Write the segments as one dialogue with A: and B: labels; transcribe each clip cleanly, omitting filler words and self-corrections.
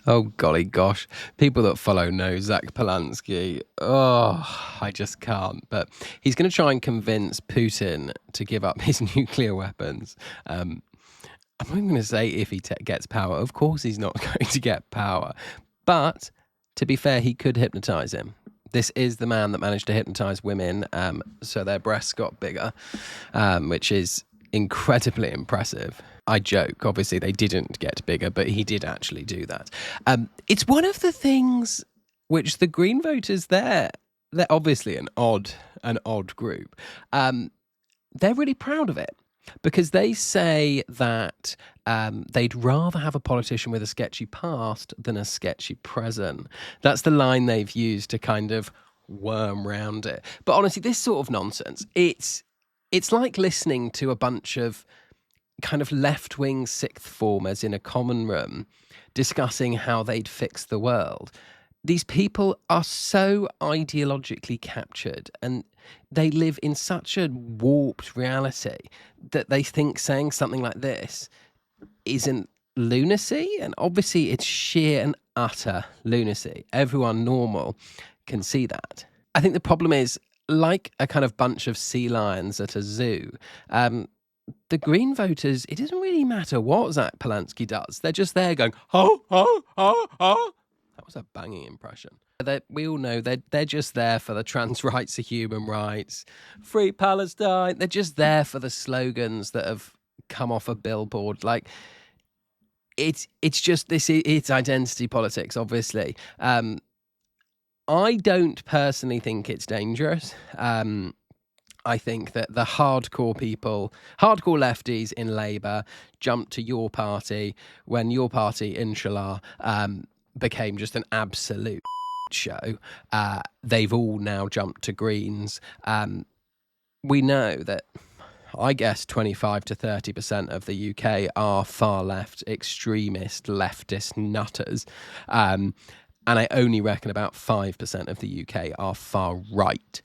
A: Oh, golly gosh. People that follow know Zach Polanski. Oh, I just can't. But he's going to try and convince Putin to give up his nuclear weapons. I'm not even going to say if he gets power. Of course, he's not going to get power. But to be fair, he could hypnotize him. This is the man that managed to hypnotize women, so their breasts got bigger, which is incredibly impressive. I joke, obviously they didn't get bigger, but he did actually do that. It's one of the things which the Green voters they're obviously an odd group. They're really proud of it because they say that they'd rather have a politician with a sketchy past than a sketchy present. That's the line they've used to kind of worm round it. But honestly, this sort of nonsense, it's like listening to a bunch of kind of left-wing sixth formers in a common room discussing how they'd fix the world. These people are so ideologically captured and they live in such a warped reality that they think saying something like this isn't lunacy. And obviously it's sheer and utter lunacy. Everyone normal can see that. I think the problem is, like a kind of bunch of sea lions at a zoo, the Green voters, it doesn't really matter what Zach Polanski does. They're just there going, ho, ho, ho, ho. That was a banging impression. We all know they're just there for the trans rights are human rights, free Palestine. They're just there for the slogans that have come off a billboard. Like, it's just this. It's identity politics, obviously. I don't personally think it's dangerous. I think that the hardcore people, hardcore lefties in Labour, jumped to your party when your party, inshallah, became just an absolute show. They've all now jumped to Greens. We know that, I guess, 25 to 30% of the UK are far left, extremist, leftist nutters. And I only reckon about 5% of the UK are far right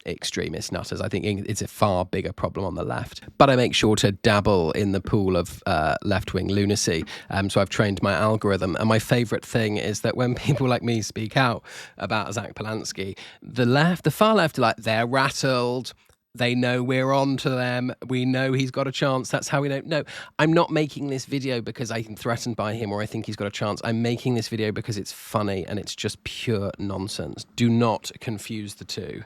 A: extremist nutters. I think it's a far bigger problem on the left. But I make sure to dabble in the pool of left-wing lunacy. So I've trained my algorithm. And my favourite thing is that when people like me speak out about Zach Polanski, the far left are like, they're rattled. They know we're on to them. We know he's got a chance. That's how we know. No, I'm not making this video because I'm threatened by him or I think he's got a chance. I'm making this video because it's funny and it's just pure nonsense. Do not confuse the two.